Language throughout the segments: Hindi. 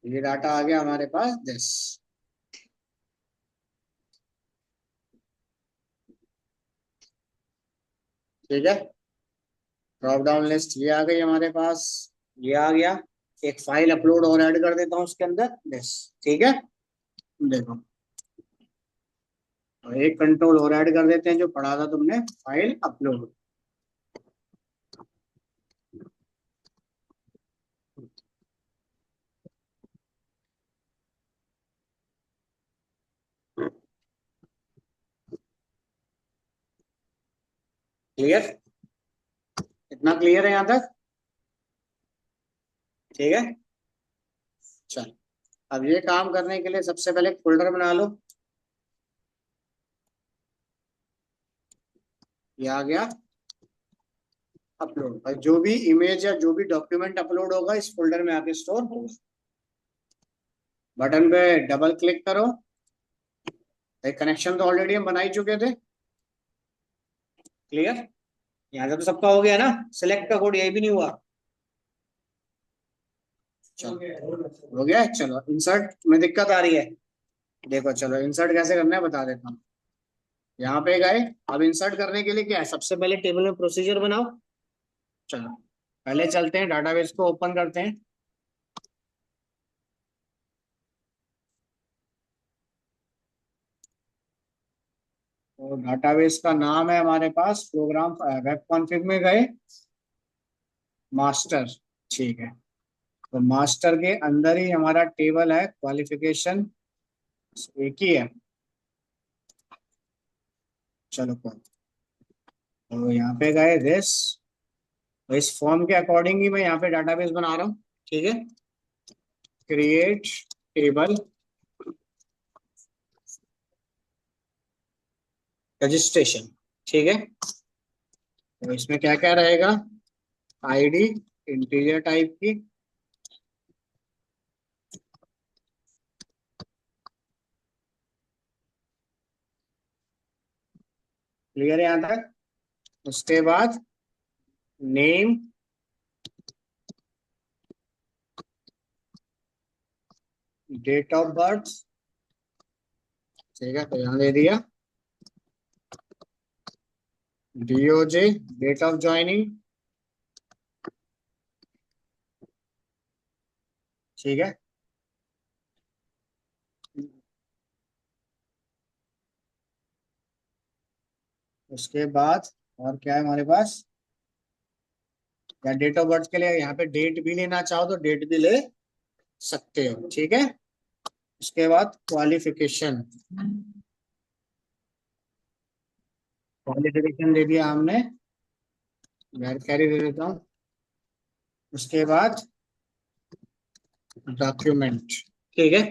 ये डाटा आ गया हमारे पास दिस। ठीक है, ड्रॉप डाउन लिस्ट ये आ गई हमारे पास, ये आ गया। एक फाइल अपलोड और ऐड कर देता हूँ उसके अंदर दिस। ठीक है, देखो, और एक कंट्रोल और ऐड कर देते हैं जो पढ़ा था तुमने, फाइल अपलोड। क्लियर? इतना क्लियर है यहाँ तक? ठीक है, चल। अब ये काम करने के लिए सबसे पहले एक फोल्डर बना लो। ये आ गया अपलोड, और जो भी इमेज या जो भी डॉक्यूमेंट अपलोड होगा इस फोल्डर में आके स्टोर होगा। बटन पे डबल क्लिक करो। एक कनेक्शन तो ऑलरेडी हम बना ही चुके थे। क्लियर? यहाँ से तो सबका हो गया ना, सिलेक्ट का कोड यही भी नहीं हुआ। चलो हो गया। चलो इंसर्ट में दिक्कत आ रही है, देखो चलो इंसर्ट कैसे करना है बता देता हूँ। यहाँ पे गए, अब इंसर्ट करने के लिए क्या है, सबसे पहले टेबल में प्रोसीजर बनाओ। चलो पहले चलते हैं डाटाबेस को ओपन करते हैं। तो डाटाबेस का नाम है हमारे पास प्रोग्राम वेब कॉन्फ़िग में गए, मास्टर। ठीक है, तो मास्टर के अंदर ही हमारा टेबल है क्वालिफिकेशन, एक ही है। चलो कोई, तो यहाँ पे गए दिस, तो इस फॉर्म के अकॉर्डिंग ही मैं यहाँ पे डाटाबेस बना रहा हूँ। ठीक है, क्रिएट टेबल रजिस्ट्रेशन। ठीक है, तो इसमें क्या क्या रहेगा, आईडी इंटीजर टाइप की, क्लियर है यहाँ तक? उसके बाद नेम, डेट ऑफ बर्थ। ठीक है, तो यहाँ दे दिया डीओजे, डेट ऑफ ज्वाइनिंग। ठीक है, उसके बाद और क्या है हमारे पास, या डेट ऑफ बर्थ के लिए यहाँ पे डेट भी लेना चाहो तो डेट भी ले सकते हो। ठीक है, उसके बाद क्वालिफिकेशन, क्वालिफिकेशन दे दिया हमने, वेर कैरी दे देता हूँ। उसके बाद डॉक्यूमेंट। ठीक है,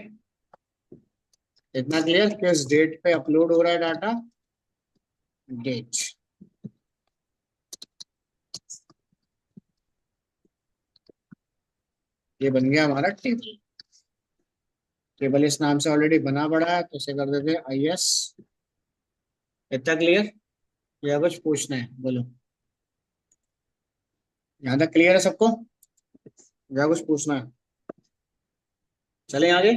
इतना क्लियर, किस डेट पे अपलोड हो रहा है डाटा, डेट। ये बन गया हमारा टेबल। टेबल इस नाम से ऑलरेडी बना पड़ा है, तो इसे कर देते हैं आई एस। इतना क्लियर? या कुछ पूछना है बोलो? यहाँ तक क्लियर है सबको, या कुछ पूछना है? चलें आगे।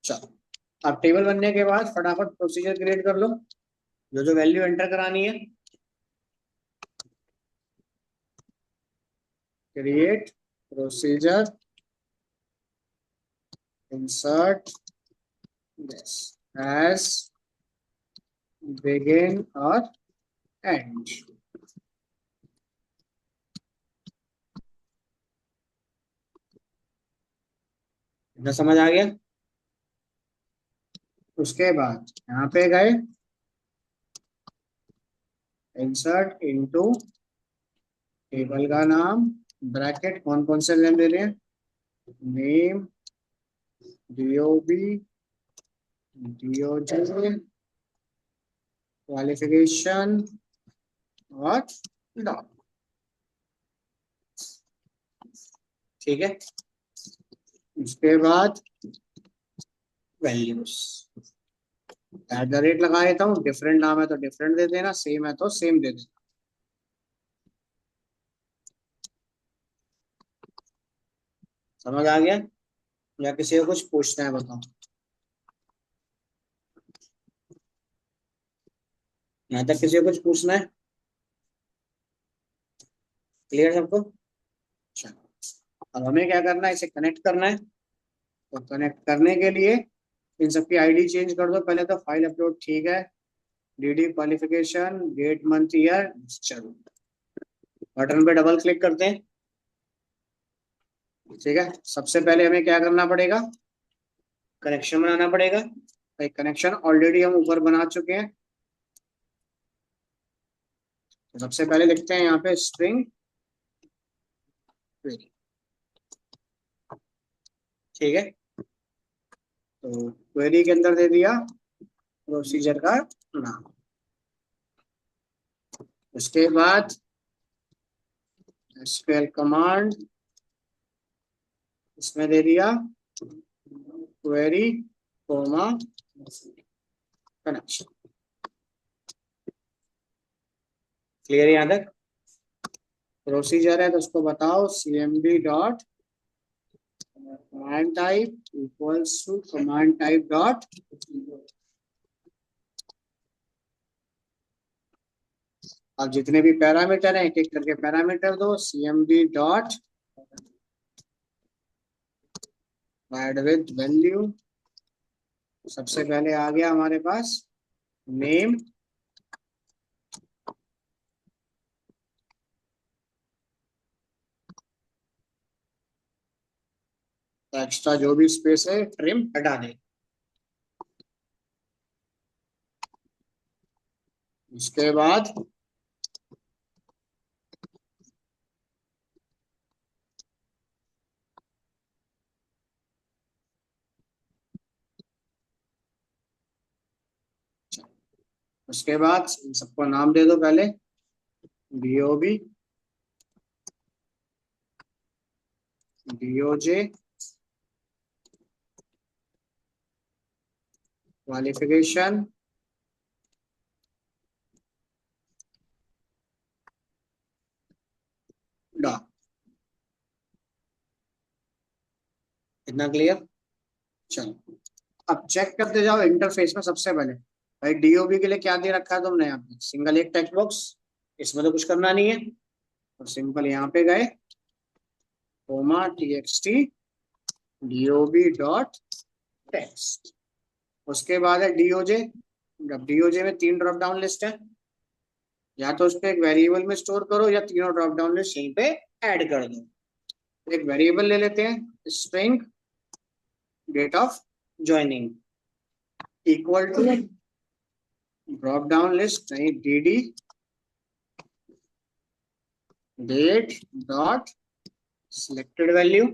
चलो, अब टेबल बनने के बाद फटाफट प्रोसीजर क्रिएट कर लो, जो जो वैल्यू एंटर करानी है। Create procedure, insert this as begin और एंड। इतना समझ आ गया? उसके बाद यहाँ पे गए, इंसर्ट इनटू, टेबल का नाम, ब्रैकेट कौन कौन से लेन दे रहे हैं, नेम, डीओबी, डीओजे, क्वालिफिकेशन और डॉट। ठीक है, उसके बाद वैल्यूज, एट द रेट लगा देता हूँ, डिफरेंट नाम है तो डिफरेंट दे देना, सेम है तो सेम दे देना। समझ आ गया? या किसी को कुछ पूछना है बताओ। यहाँ तक किसी को कुछ पूछना है? क्लियर सबको? चलो अब हमें क्या करना है, इसे कनेक्ट करना है। तो कनेक्ट करने के लिए इन सबकी आईडी चेंज कर दो पहले। तो फाइल अपलोड ठीक है, DD qualification, date month year. चलो बटन पे डबल क्लिक करते हैं। ठीक है, सबसे पहले हमें क्या करना पड़ेगा, कनेक्शन बनाना पड़ेगा। एक कनेक्शन ऑलरेडी हम ऊपर बना चुके हैं। तो सबसे पहले लिखते हैं यहाँ पे स्ट्रिंग क्वेरी। ठीक है, तो क्वेरी के अंदर दे दिया प्रोसीजर का नाम। उसके बाद एसक्यूएल कमांड, इसमें दे दिया क्वेरी कोमा कनेक्शन। क्लियर यहाँ तक? प्रोसीजर है तो उसको बताओ cmd dot command type equals to command type dot. अब जितने भी पैरामीटर हैं एक एक करके पैरामीटर दो। cmd dot add with value. सबसे पहले आ गया हमारे पास नेम। एक्स्ट्रा जो भी स्पेस है ट्रिम हटा दे। उसके बाद उसके बाद इन सबको नाम दे दो पहले। डीओबी, डीओजे, क्वालिफिकेशन, डॉ। इतना क्लियर? चलो अब चेक करते जाओ इंटरफेस में। सबसे पहले भाई डीओबी के लिए क्या दे रखा है तुमने? यहाँ पे सिंगल एक टेक्स्ट बॉक्स, इसमें तो कुछ करना नहीं है। तो सिंपल यहाँ पे गए comma TXT DOB dot text. उसके बाद है डीओजे। अब डीओजे में तीन ड्रॉप डाउन लिस्ट है, या तो उसको एक वेरिएबल में स्टोर करो या तीनों ड्रॉप डाउन लिस्ट यहीं पे ऐड कर दो। एक वेरिएबल ले लेते हैं string date of joining equal to drop down list नहीं dd date dot selected value.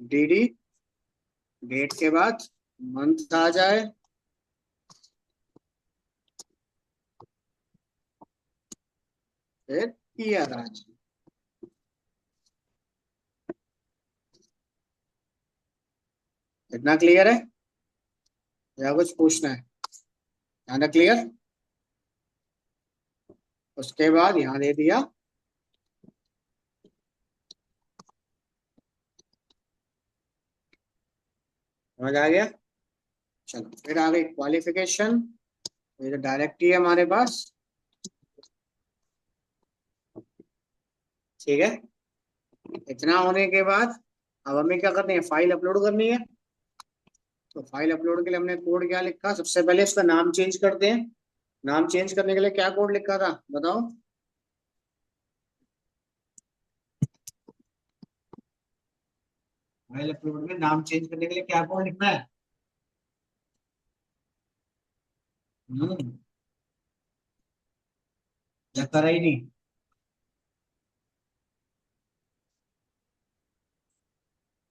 dd date के बाद मंथ आ जाए, फिर ईयर आ जाए। इतना क्लियर है या कुछ पूछना है? ध्यान क्लियर? उसके बाद यहाँ दे दिया समझ आ गया? चलो फिर आ गई क्वालिफिकेशन, ये तो डायरेक्ट ही है हमारे पास। ठीक है, इतना होने के बाद अब हमें क्या करनी है, फाइल अपलोड करनी है। तो फाइल अपलोड के लिए हमने कोड क्या लिखा, सबसे पहले इसका नाम चेंज करते हैं। नाम चेंज करने के लिए क्या कोड लिखा था बताओ? फाइल अपलोड में नाम चेंज करने के लिए क्या कोड लिखना है? हम्म, या करा ही नहीं?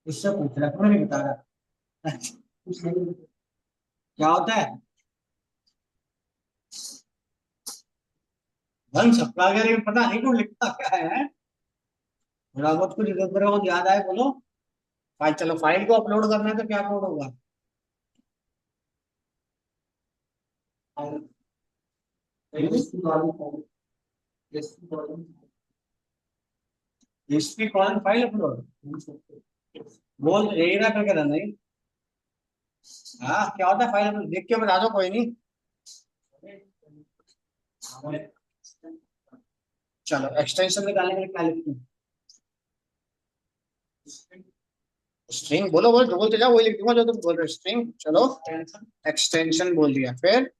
इससे पूछ रहा था, नहीं बता रहा। क्या होता है? वन सप्लायर में पता नहीं कौन लिखता क्या है। थोड़ा बहुत कुछ इधर उधर हो याद आए बोलो। फाइल, चलो फाइल को अपलोड करना है तो क्या कोड होगा? हिस्ट्री कौन फाइल अपलोड बोल यही ना करके रहना ही। हाँ क्या होता है फाइल अपलोड देख के बता दो कोई नहीं। चलो एक्सटेंशन निकालने के लिए क्या लिखते हैं। स्ट्रिंग बोलो बोलो जो बोलते जाओ वही लिख दूंगा जो तुम बोल रहे हो स्ट्रिंग चलो। एक्सटेंशन बोल दिया फिर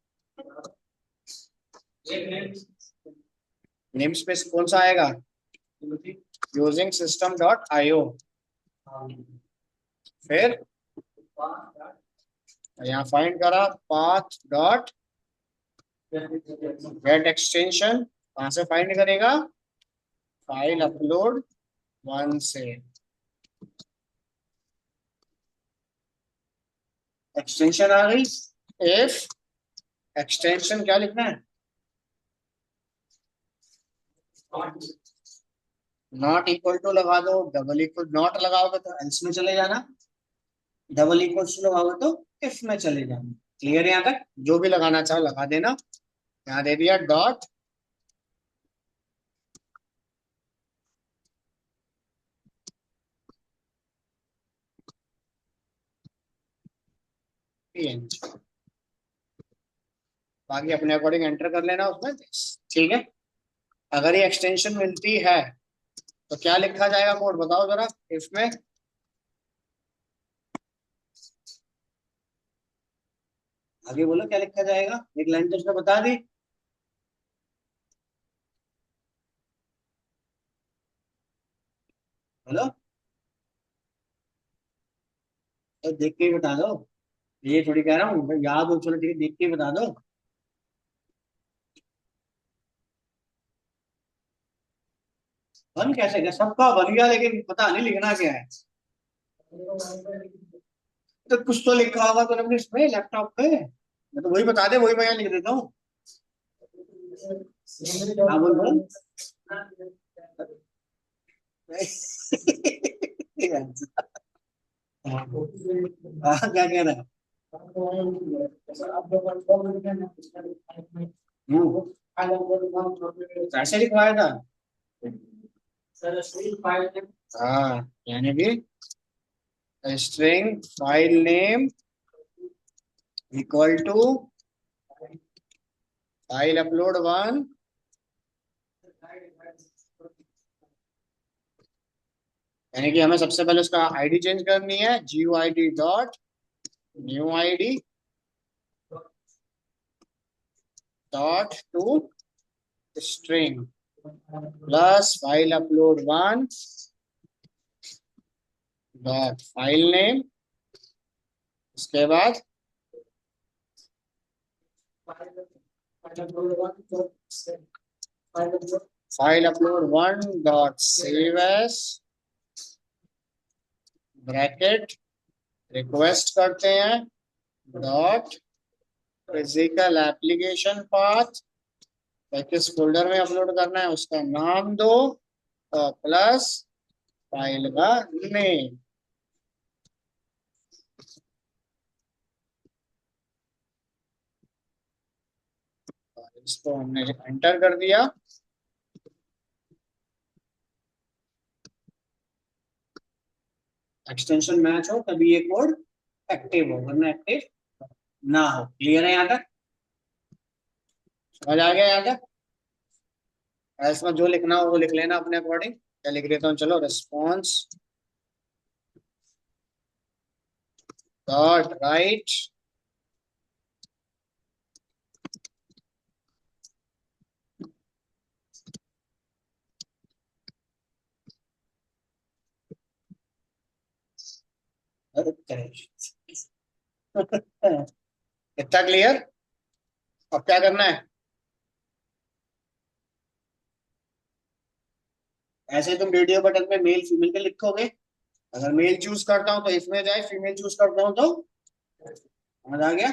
नेम स्पेस कौन सा आएगा यूजिंग सिस्टम डॉट आईओ। फिर यहाँ फाइंड करा पाथ डॉट गेट एक्सटेंशन कहाँ से फाइंड करेगा फाइल अपलोड वन से। एक्सटेंशन आ गई इफ एक्सटेंशन क्या लिखना है नॉट इक्वल टू लगा दो डबल इक्वल नॉट लगाओगे तो एल्स में चले जाना डबल इक्वल टू लगाओगे तो इफ में चले जाना। क्लियर है यहाँ तक जो भी लगाना चाहो लगा देना। यहाँ दे दिया डॉट png बाकी अपने अकॉर्डिंग एंटर कर लेना उसमें ठीक है। अगर ये एक्सटेंशन मिलती है तो क्या लिखा जाएगा कोड बताओ जरा इफ में। आगे बोलो क्या लिखा जाएगा एक लाइन तो उसने बता दी। बोलो तो देख के ही बता दो ये थोड़ी कह रहा हूँ याद हो चलो ठीक है देख के ही बता दो। बन कैसे गया सबका बन गया लेकिन पता नहीं लिखना क्या है। तो कुछ तो लिखा होगा तो अपने इसमें लैपटॉप पे मैं तो वही बता दे वही मैं यहाँ लिख देता हूँ। हाँ बोल बोल हाँ क्या कह रहा है। ऐसे लिखवाया था। हाँ यानी कि string file name equal to file upload one यानी कि हमें सबसे पहले उसका आईडी चेंज करनी है GUID dot new ID dot to string plus file upload one dot file name उसके बाद file upload one dot save age bracket request करते हैं डॉट फिजिकल एप्लीकेशन पाथ किस फोल्डर में अपलोड करना है उसका नाम दो और प्लस फाइल का नेम। इसको हमने एंटर कर दिया। एक्सटेंशन मैच हो तभी ये कोड एक्टिव हो वरना एक्टिव ना हो। क्लियर है यहाँ तक समझ आ गया यहाँ तक। इसमें जो लिखना हो वो लिख लेना अपने अकॉर्डिंग। क्या लिख लेता हूँ चलो रिस्पॉन्स डॉट राइट इतना क्लियर। अब क्या करना है ऐसे ही तुम वीडियो बटन पे मेल फीमेल के लिखोगे। अगर मेल चूज करता हूँ तो इसमें जाए फीमेल चूज करता हूँ तो समझ आ गया।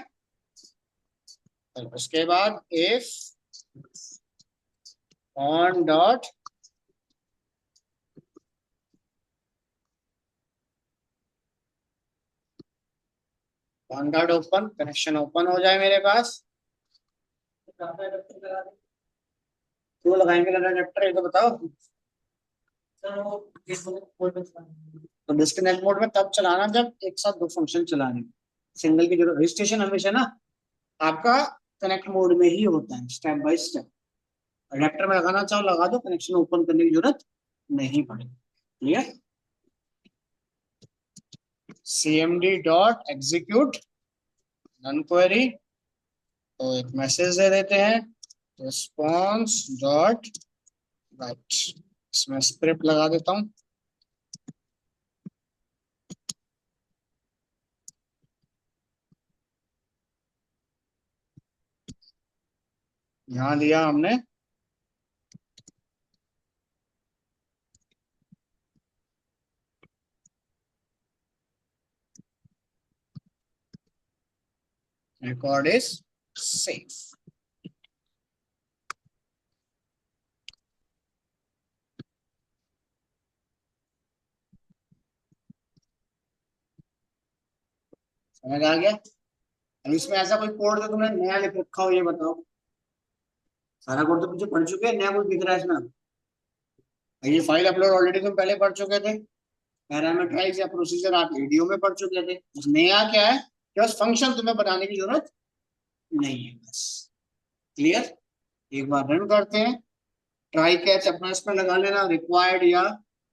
चलो उसके बाद if on dot on dot open connection open हो जाए मेरे पास। क्यों लगाएंगे अडेप्टर ये तो बताओ। तो डिस्कनेक्ट मोड में तब चलाना जब एक साथ दो फंक्शन चलाने, सिंगल की जरूरत, रजिस्ट्रेशन हमेशा ना आपका कनेक्ट मोड में ही होता है, स्टेप बाय स्टेप। अडेप्टर में लगाना चाहो लगा दो, कनेक्शन ओपन करने की जरूरत नहीं पड़ेगी। Clear. cmd dot execute run query, तो एक मैसेज दे देते हैं, रिस्पॉन्स डॉट राइट, इसमें स्क्रिप्ट लगा देता हूं। यहां दिया हमने रिकॉर्ड इज सेफ। समझ आ गया। अब इसमें ऐसा कोई कोड तो तुमने नया लिख रखा हो, ये बताओ। सारा कोड तो पीछे पढ़ चुके हैं, नया कुछ दिख रहा है इसमें? ये फाइल अपलोड ऑलरेडी तुम पहले पढ़ चुके थे, पैरामीटराइज या प्रोसीजर आप वीडियो में पढ़ चुके थे। बस नया क्या है कि बस फंक्शन तुम्हें बनाने की जरूरत नहीं है बस। क्लियर। एक बार रन करते हैं, ट्राई कैच अपना इसमें लगा लेना, रिक्वायर्ड या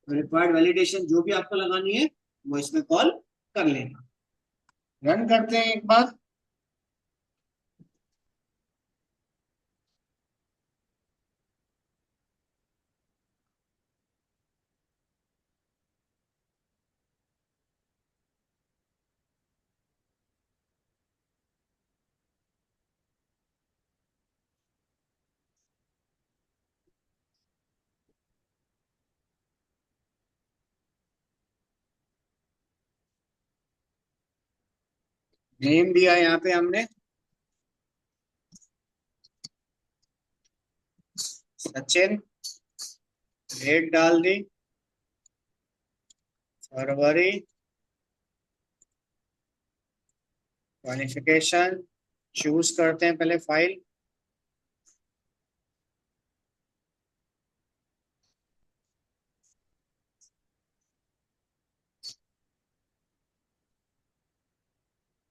रिक्वायर्ड वैलिडेशन जो भी आपको लगानी है वो इसमें कॉल कर लेना। रन करते हैं एक बार। नेम दिया यहाँ पे हमने सचिन, डेट डाल दी फरवरी, क्वालिफिकेशन चूज करते हैं पहले फाइल,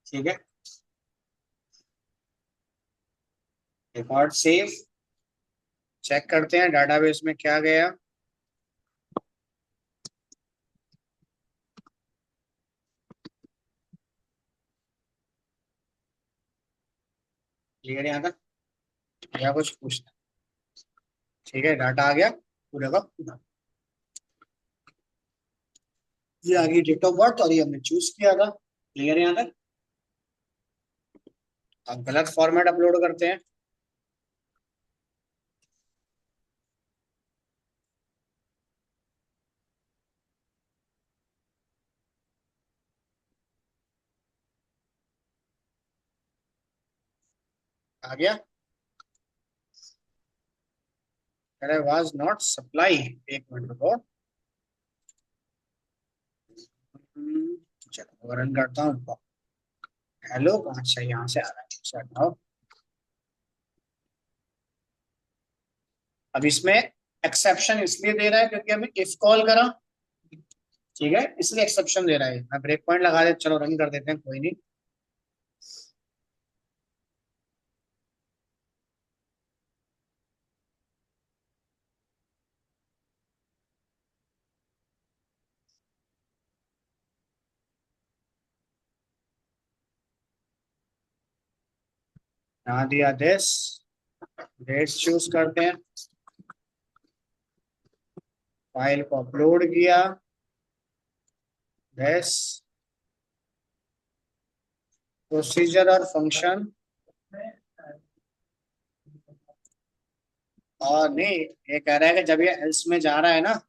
ठीक है, रिकॉर्ड सेव, चेक करते हैं डाटाबेस में क्या गया। क्लियर यहाँ तक या कुछ पूछना? ठीक है, डाटा आ गया पूरे का पूरा। ये आ गई डेट ऑफ बर्थ और ये हमने चूज किया था। क्लियर यहाँ तक। अब गलत फॉर्मेट अपलोड करते हैं। आ गया, अरे वाज नॉट सप्लाई, एक मिनट रुको। चलो रन करता हूँ। हेलो, अच्छा यहाँ से आ रहा है, अच्छा हटाओ। अब इसमें एक्सेप्शन इसलिए दे रहा है क्योंकि हमें इफ कॉल करा, ठीक है, इसलिए एक्सेप्शन दे रहा है। मैं ब्रेक पॉइंट लगा दे, चलो रन कर देते हैं, कोई नहीं। यहाँ दिया दिस, डेट्स चूज करते हैं, फाइल को अपलोड किया, दिस प्रोसीजर और फंक्शन। और नहीं, ये कह रहा है कि जब ये एल्स में जा रहा है ना,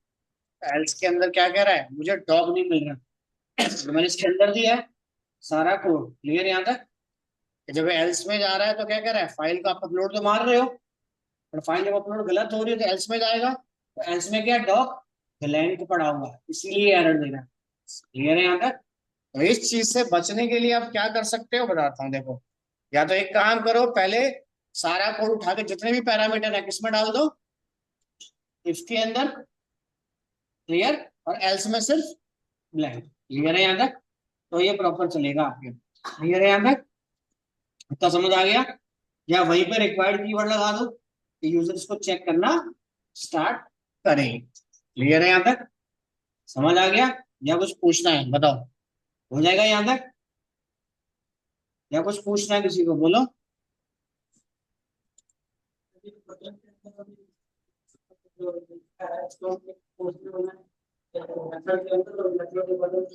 एल्स के अंदर क्या कह रहा है, मुझे डॉग नहीं मिल रहा। तो मैंने इसके अंदर दिया है सारा कोड। क्लियर यहाँ तक। कि जब एल्स में जा रहा है तो क्या कह रहा है, फाइल को आप अपलोड तो मार रहे हो, पर फाइल जब अपलोड गलत हो रही है तो एल्स में जाएगा, तो एल्स में क्या, डॉग ब्लैंक पड़ा हुआ है, इसीलिए एरर दे रहा है। क्लियर है यहाँ तक। तो इस चीज से बचने के लिए आप क्या कर सकते हो बताता हूँ, देखो। या तो एक काम करो, पहले सारा कोड उठा के जितने भी पैरामीटर है किसमें डाल दो, इसके अंदर, क्लियर, और एल्स में सिर्फ ब्लैंक। क्लियर है यहाँ तक? तो ये प्रॉपर चलेगा आपके। क्लियर है यहाँ तक? इतना समझ आ गया? या वहीं पे रिक्वायर्ड कीवर्ड लगा दो कि यूजर्स को चेक करना स्टार्ट करें। क्लियर है यहाँ तक? समझ आ गया? या कुछ पूछना है बताओ? हो जाएगा यहाँ तक? या कुछ पूछना है किसी को? बोलो।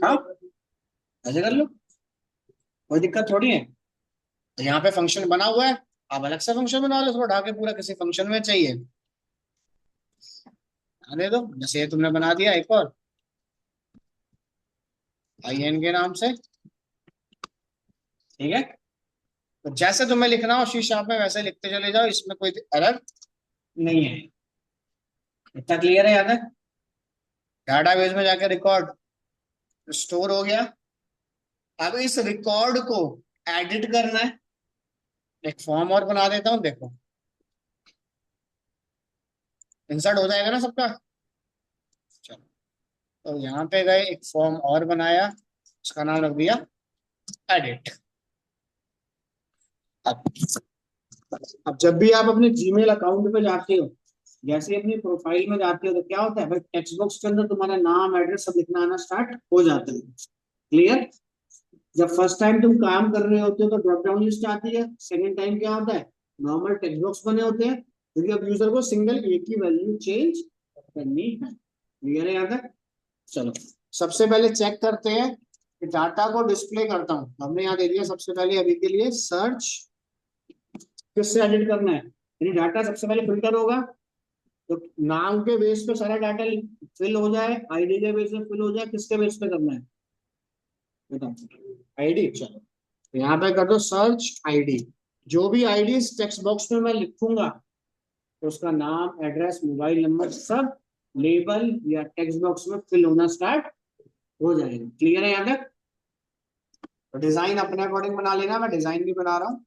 हाँ, ऐसे कर लो, कोई दिक्कत थोड़ी है। तो यहाँ पे फंक्शन बना हुआ है, आप अलग से फंक्शन बना लो, उसको ढाके पूरा किसी फंक्शन में चाहिए आने दो। जैसे ये तुमने बना दिया एक और IN के नाम से, ठीक है। तो जैसे तुम्हें लिखना हो शी शार्प में वैसे लिखते चले जाओ, इसमें कोई एरर नहीं है। इतना क्लियर है? याद है? डाटाबेस में जाके रिकॉर्ड स्टोर हो गया। अब इस रिकॉर्ड को एडिट करना है। एक फॉर्म और बना देता हूं, देखो इंसर्ट हो जाएगा ना सबका। चलो, तो यहाँ पे गए, एक फॉर्म और बनाया, उसका नाम रख दिया एडिट। अब अब जब भी आप अपने जीमेल अकाउंट पे जाते हो, जैसे ही अपनी प्रोफाइल में जाते हो, तो क्या होता है भाई, टेक्स्ट बॉक्स के अंदर तुम्हारा नाम एड्रेस सब लिखना आना स्टार्ट हो जाता है। क्लियर? जब फर्स्ट टाइम तुम काम कर रहे होते हो तो ड्रॉप डाउन लिस्ट आती है, सेकंड टाइम क्या होता है, नॉर्मल टेक्स्ट बॉक्स बने होते हैं, क्योंकि अब यूजर को सिंगल एक ही वैल्यू चेंज करनी है। क्लियर है यहाँ तक? चलो, सबसे पहले चेक करते हैं कि डाटा को डिस्प्ले करता हूँ। हमने यहाँ दे दिया सबसे पहले अभी के लिए सर्च, किससे एडिट करना है, यानी डाटा सबसे पहले फिल्टर होगा। तो नाम के बेस पे सारा डाटा फिल हो जाए, ID के बेस पे फिल हो जाए, किसके बेस पे करना है बताओ? ID। चलो, तो यहाँ पे कर दो सर्च ID। जो भी ID इस टेक्स्ट बॉक्स में मैं लिखूंगा, तो उसका नाम एड्रेस मोबाइल नंबर सब लेबल या टेक्स्ट बॉक्स में फिल होना स्टार्ट हो जाएगा। क्लियर है यहाँ तक? तो डिजाइन अपने अकॉर्डिंग बना लेना, मैं डिजाइन भी बना रहा हूँ।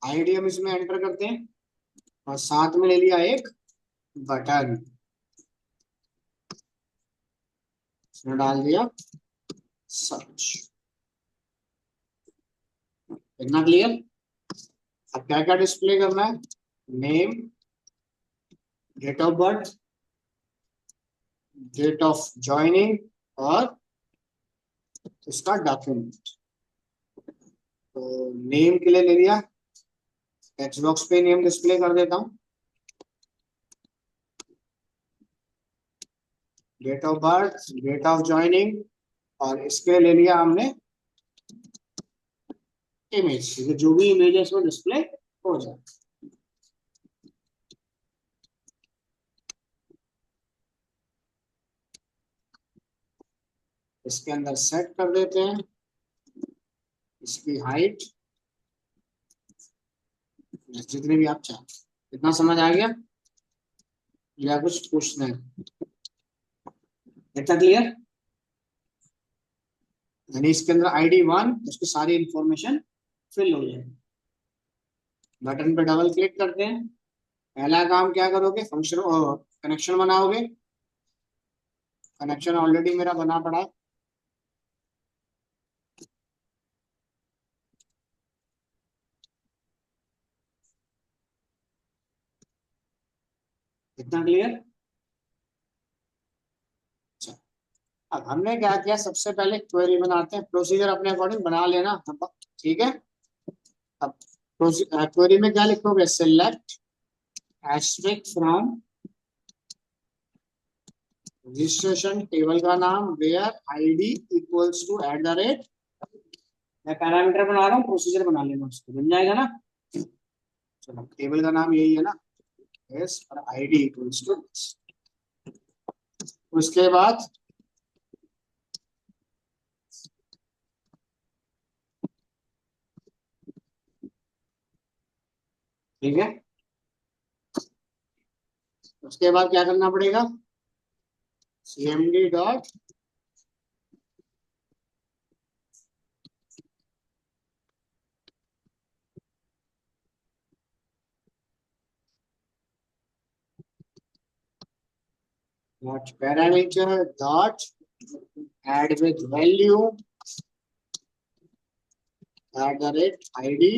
ID हम इसमें एंटर करते हैं, और साथ में ले लिया एक बटन, इसमें डाल दिया सर्च। इतना क्लियर? अब क्या क्या डिस्प्ले करना है, name, date of birth, date of joining, और उसका डॉक्यूमेंट। तो नेम के लिए ले लिया, टेक्स्ट बॉक्स पे नेम डिस्प्ले कर देता हूँ। Date of birth, date of joining, और इसके ले लिया हमने इमेज, जो भी इमेज है इसमें डिस्प्ले हो जाए। इसके अंदर सेट कर देते हैं इसकी हाइट, जितने भी आप चाहें। इतना समझ आ गया? या कुछ पूछना है? इतना क्लियर? यानी इसके अंदर ID 1, उसकी सारी इंफॉर्मेशन फिल हो जाए। बटन पे डबल क्लिक करते हैं। पहला काम क्या करोगे, फंक्शन कनेक्शन बनाओगे। कनेक्शन ऑलरेडी मेरा बना पड़ा है। इतना क्लियर? अच्छा, अब हमने क्या किया, सबसे पहले क्वेरी बनाते हैं। प्रोसीजर अपने अकॉर्डिंग बना लेना, ठीक है। अब क्वेरी में क्या लिखोगे, select asterisk from registration table का नाम वेयर ID इक्वल्स टू @ मैं पैरामीटर बना रहा हूँ, प्रोसीजर बना लेना, उसको बन जाएगा ना। चलो, टेबल का नाम यही है ना, यस, और ID इक्वल्स टू। उसके बाद ठीक है, उसके बाद क्या करना पड़ेगा, CMD dot dot parameter dot add with value @id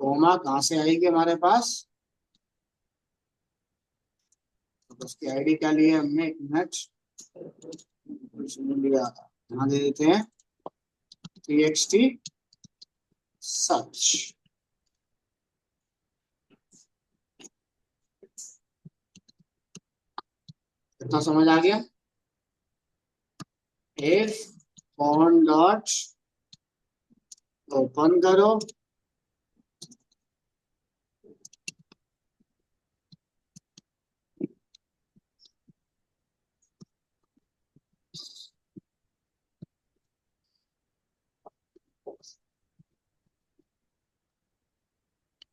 comma कहाँ से आएगी हमारे पास, तो उसकी आईडी क्या ली है हमने, एक मिनट लिया था, यहाँ दे देते हैं txt सर्च। कितना समझ आ गया। if on डॉट ओपन करो,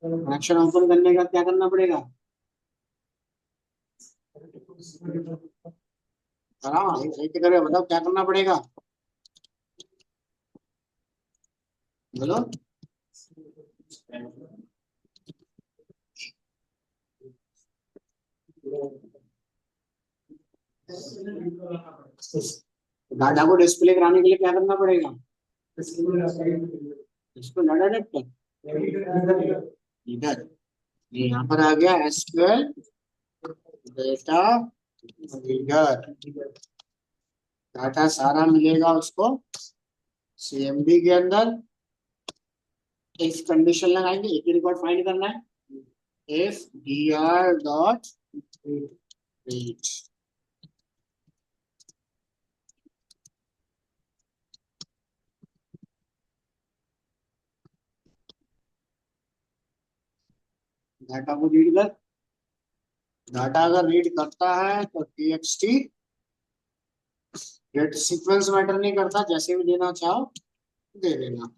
कनेक्शन ओपन करने का क्या करना पड़ेगा, हाँ एक करके बताओ क्या करना पड़ेगा, बोलो। डाटा को डिस्प्ले कराने के लिए क्या करना पड़ेगा, इसको डाटा टाइप कर इधर, ये यहाँ पर आ गया एसक्यूएल डेटा रीडर, डाटा सारा मिलेगा उसको सीएमडी के अंदर। इफ कंडीशन लगाएंगे, एक ही रिकॉर्ड फाइंड करना है, if dr dot read, data को रीड कर, डाटा अगर रीड करता है तो txt गेट सीक्वेंस मैटर नहीं करता, जैसे भी देना चाहो दे देना।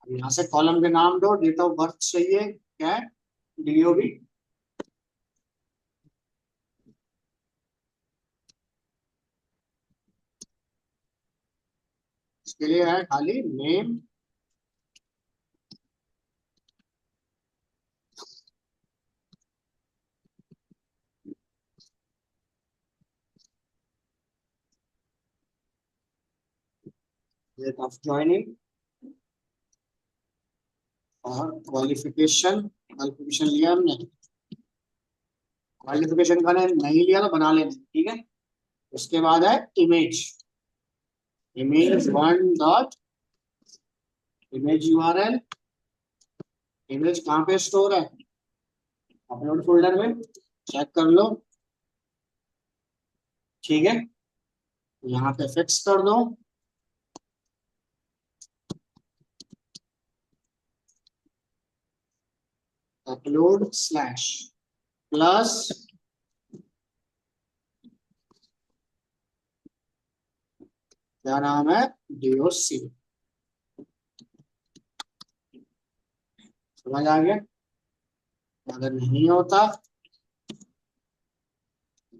अब यहाँ से कॉलम के नाम दो, डेट ऑफ बर्थ चाहिए क्या है, डीओबी, इसके लिए है खाली नेम, डेट ऑफ ज्वाइनिंग और क्वालिफिकेशन। क्वालिफिकेशन लिया हमने, क्वालिफिकेशन का नहीं लिया तो बना लेना, ठीक है। उसके बाद है image, image one dot image URL, image कहाँ पे स्टोर है, अपलोड फोल्डर में, चेक कर लो, ठीक है। यहाँ पे फिक्स कर दो, अपलोड स्लैश प्लस क्या नाम है, डीओसी, समझ आ गया। अगर नहीं होता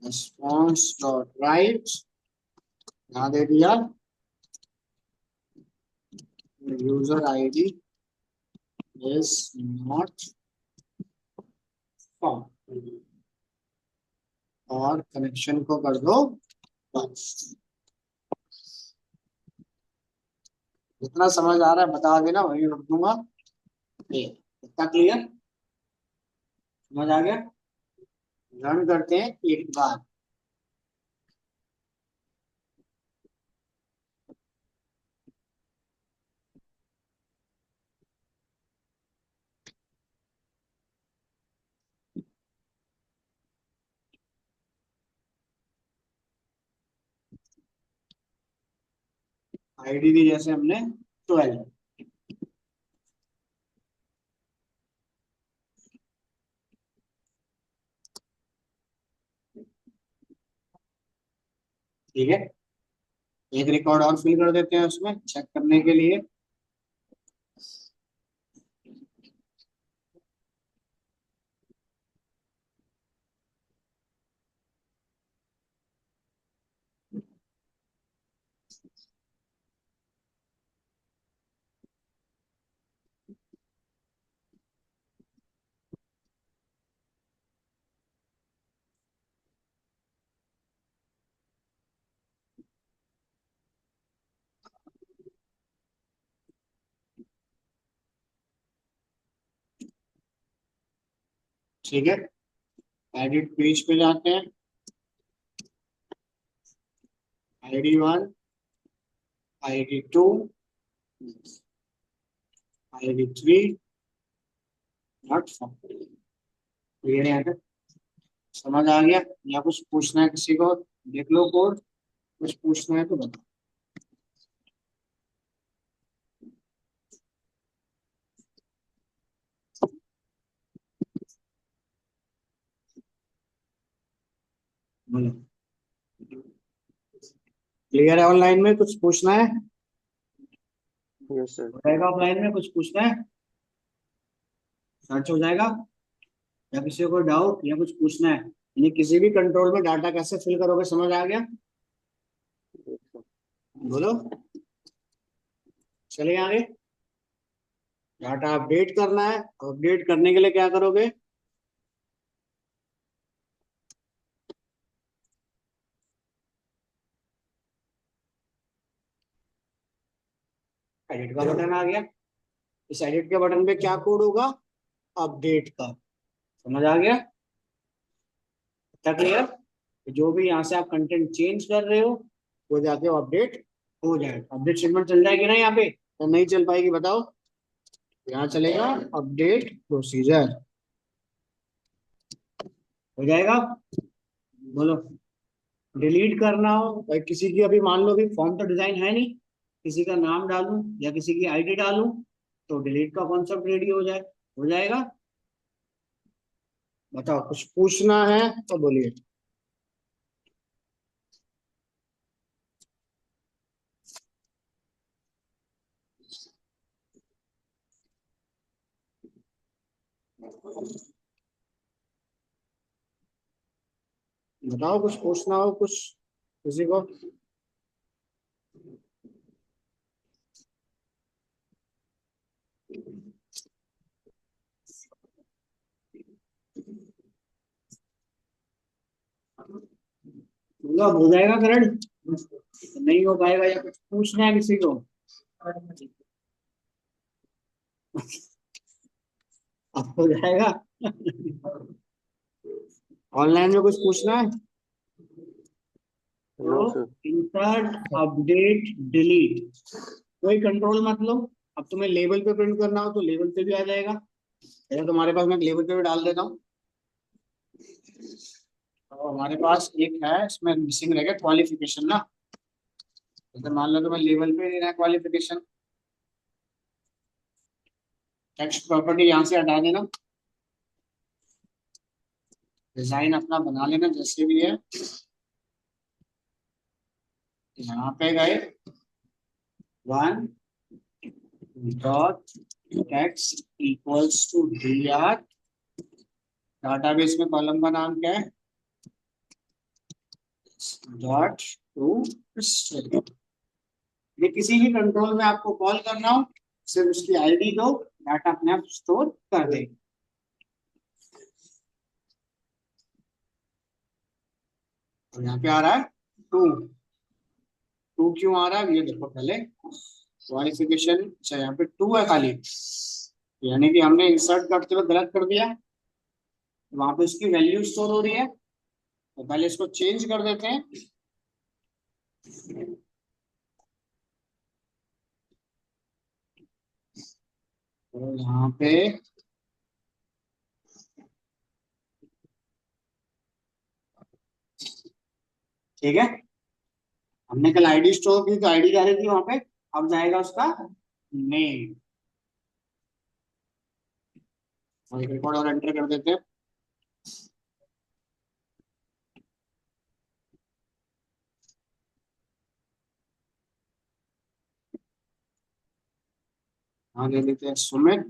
रिस्पॉन्स डॉट राइट, यहाँ दे दिया user ID is not found, और कनेक्शन को कर दो बंद। जितना समझ आ रहा है बता देना, वही रख दूंगा। ये इतना क्लियर, समझ आ गया। रन करते हैं एक बार, आईडी दी जैसे हमने 12, ठीक है। एक रिकॉर्ड और फिल कर देते हैं उसमें चेक करने के लिए, ठीक है, एडिट पेज पे जाते हैं, ID1, ID2, ID3, not found. Clear है? समझ आ गया? या कुछ पूछना है किसी को? देख लो कोड, कुछ पूछना है तो बताओ। बोलो। क्लियर है? ऑनलाइन में कुछ पूछना है? Yes sir. हो जाएगा ऑफलाइन में कुछ पूछना है? सर्च हो जाएगा? या किसी को डाउट या कुछ पूछना है? यानी किसी भी कंट्रोल में डाटा कैसे फिल करोगे, समझ आ गया? बोलो। चलिए आगे। डाटा अपडेट करना है, अपडेट करने के लिए क्या करोगे? एडिट का बटन आ गया। इस एडिट के बटन पे क्या कोड होगा? अपडेट का। समझ आ गया? क्या क्लियर? जो भी यहाँ से आप कंटेंट चेंज कर रहे हो वो जाके अपडेट हो जाएगा। अपडेट स्टेटमेंट चल जाएगी ना यहाँ पे, तो नहीं चल पाएगी बताओ? यहाँ चलेगा अपडेट प्रोसीजर, हो जाएगा। बोलो। डिलीट करना हो भाई किसी की, अभी मान लो भी फॉर्म तो डिजाइन है नहीं, किसी का नाम डालूं या किसी की आईडी डालूं तो डिलीट का कॉन्सेप्ट रेडी हो जाए, हो जाएगा। बताओ, कुछ पूछना है तो बोलिए। बताओ, कुछ पूछना हो कुछ किसी को? मतलब हो जाएगा करण? नहीं हो पाएगा या कुछ पूछना है किसी को? अब हो जाएगा। ऑनलाइन में कुछ पूछना है नो तो सर। इंसर्ट अपडेट डिलीट, कोई कंट्रोल मत लो। अब तुम्हें लेवल पे प्रिंट करना हो तो लेवल पे भी आ जाएगा। या तुम्हारे पास, मैं लेवल पे भी डाल देता हूँ। तो हमारे पास एक है, इसमें मिसिंग रहेगा क्वालिफिकेशन ना। जैसे मान लो तुम्हें लेवल पे देना है क्वालिफिकेशन, टेक्स्ट प्रॉपर्टी यहाँ से हटा देना, डिजाइन अपना बना लेना जैसे भी है। यहाँ पे गए, one dot text equals to dr, database में कॉलम का नाम क्या है? Dot to string. ये किसी भी कंट्रोल में आपको कॉल करना हो सिर्फ उसकी आईडी दो, डाटा अपने आप स्टोर कर देगी। और यहाँ पे आ रहा है टू। टू क्यों आ रहा है ये देखो पहले। क्वालिफिकेशन, अच्छा यहाँ पे टू है खाली, यानी कि हमने इंसर्ट करते हुए गलत कर दिया, वहां पे उसकी वैल्यू स्टोर हो रही है। तो पहले इसको चेंज कर देते हैं। तो यहाँ पे ठीक है, हमने कल आईडी स्टोर की तो आईडी जा रही थी वहां पे, अब जाएगा उसका नेम। और एक रिकॉर्ड और एंटर कर देते हैं। हाँ, ले लेते हैं सुमित।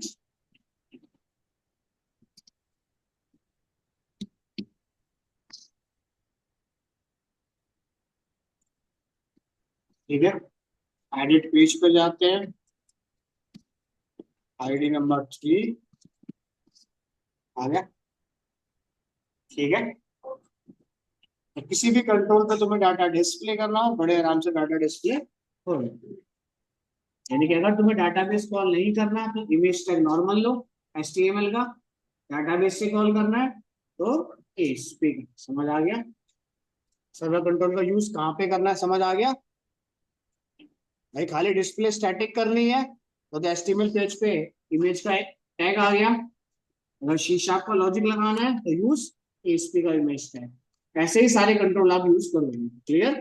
ठीक है, एडिट पेज पे जाते हैं, आईडी नंबर 3 आ गया। ठीक है, तो किसी भी कंट्रोल पे तुम्हें डाटा डिस्प्ले करना हो बड़े आराम से डाटा डिस्प्ले हो जाएगा। यानी कि अगर तुम्हें डाटाबेस कॉल नहीं करना तो इमेज टैग नॉर्मल लो HTML का, डाटाबेस से कॉल करना है तो एएसपी, समझ आ गया। सर्वर कंट्रोल का यूज कहाँ पे करना है समझ आ गया भाई। खाली डिस्प्ले स्टैटिक करनी है तो HTML पेज पे इमेज का एक टैग आ गया। अगर सी शार्प का लॉजिक लगाना है तो यूज एएसपी का इमेज टैग। ऐसे ही सारे कंट्रोल आप यूज करोगे। क्लियर।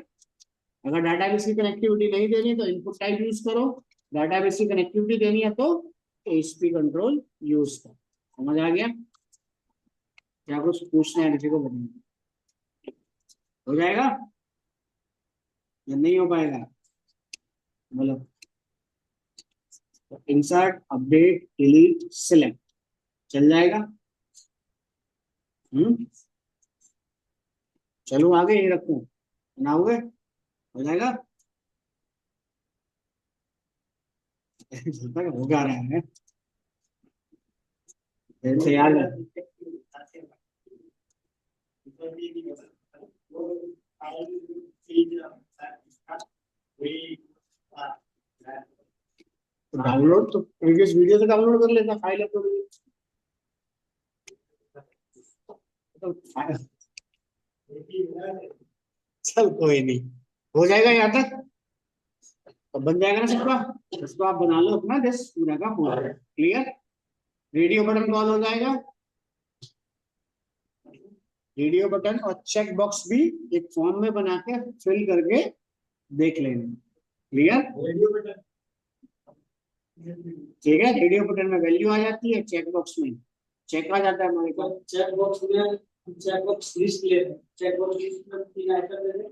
अगर डाटाबेस की कनेक्टिविटी नहीं देनी है तो इनपुट टाइप यूज करो। डाटाबेस की कनेक्टिविटी देनी है तो एएसपी कंट्रोल यूज करो। समझ आ गया। क्या कुछ पूछना है किसी को बताइए। हो जाएगा या नहीं हो पाएगा बोलो। इंसर्ट अपडेट डिलीट सिलेक्ट चल जाएगा। चलो आगे ये रखूं बनाओगे हो जाएगा। हो जा रहा है फिर से याद है। डाउनलोड तो प्रीवियस वीडियो से डाउनलोड कर लेता फाइल अपलोड। चल कोई नहीं हो जाएगा यहाँ तक। तो बन जाएगा ना सबका। इसको आप बना लो अपना दिस पूरा का पूरा। क्लियर। रेडियो बटन कॉल हो जाएगा। रेडियो बटन और चेक बॉक्स भी एक फॉर्म में बना के फिल करके देख लेना। क्लियर। ठीक है। रेडियो बटन में वैल्यू आ जाती है, चेक बॉक्स में चेक आ जाता है हमारे पास। चेक बॉक्स में चेक बॉक्स लिस्ट ले चेक बॉक्स लिस्ट में 3 आइटम दे दे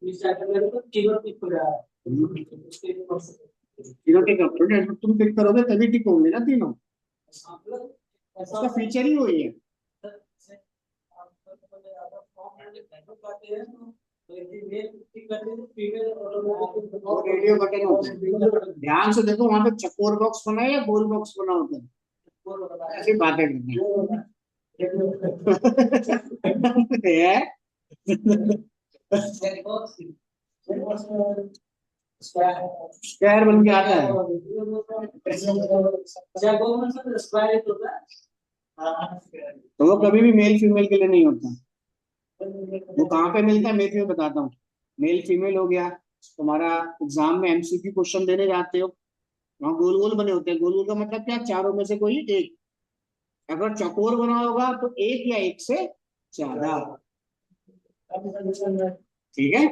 लिस्ट आइटम दे दे कीवर्ड टिक हो रहा है। तीनों टिक करोगे तुम टिक करोगे तभी टिक होंगे ना तीनों। उसका फीचर ही वही है। रेडियो बटन होता है। ध्यान से देखो वहां पे चकोर बॉक्स बना है या गोल बॉक्स बना होता है। ऐसी बातें करनी है। स्क्वायर बन के आता है। तो वो कभी भी मेल फीमेल के लिए नहीं होता। वो कहाँ पे मिलता है मैं तुम्हें बताता हूँ। मेल फीमेल हो गया। तुम्हारा एग्जाम में MCQ क्वेश्चन देने जाते हो वहाँ गोल गोल बने होते हैं। गोल गोल का मतलब क्या, चारों में से कोई एक। अगर चौकोर बना होगा तो एक या एक से ज्यादा। ठीक है।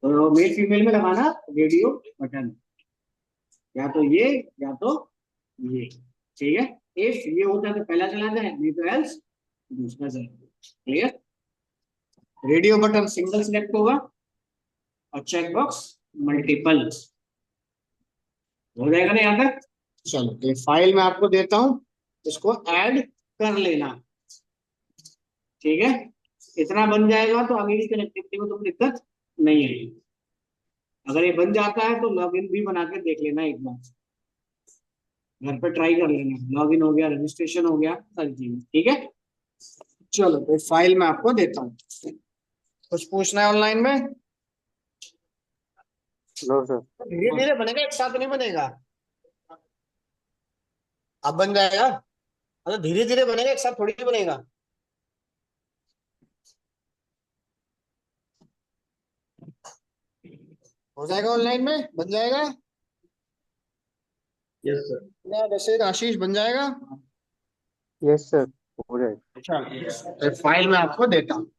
तो मेल फीमेल में लगाना रेडियो बटन, या तो ये या तो ये। ठीक है। इफ ये होता है तो पहला चला जाए, नहीं तो एल्स दूसरा चला जाए। Clear. Radio button single select होगा और चेक बॉक्स मल्टीपल। हो जाएगा ना यहाँ तक। चलो ये फाइल मैं आपको देता हूँ, इसको ऐड कर लेना। ठीक है। इतना बन जाएगा तो आगे की कनेक्टिविटी में तो दिक्कत नहीं आएगी। अगर ये बन जाता है तो लॉगिन भी बना के देख लेना एक बार। घर पे ट्राई कर लेना। लॉगिन हो गया, रजिस्ट्रेशन हो गया, सारी चीजें। ठीक है। चलो तो फाइल मैं आपको देता हूँ। कुछ पूछना है ऑनलाइन में। No sir. धीरे धीरे बनेगा, एक साथ नहीं बनेगा। अब बन जाएगा। मतलब धीरे धीरे बनेगा, एक साथ थोड़ी ही बनेगा। हो जाएगा ऑनलाइन में, बन जाएगा। Yes sir. या वैसे आशीष बन जाएगा। यस सर हो जाएगा। अच्छा फाइल मैं आपको देता हूँ।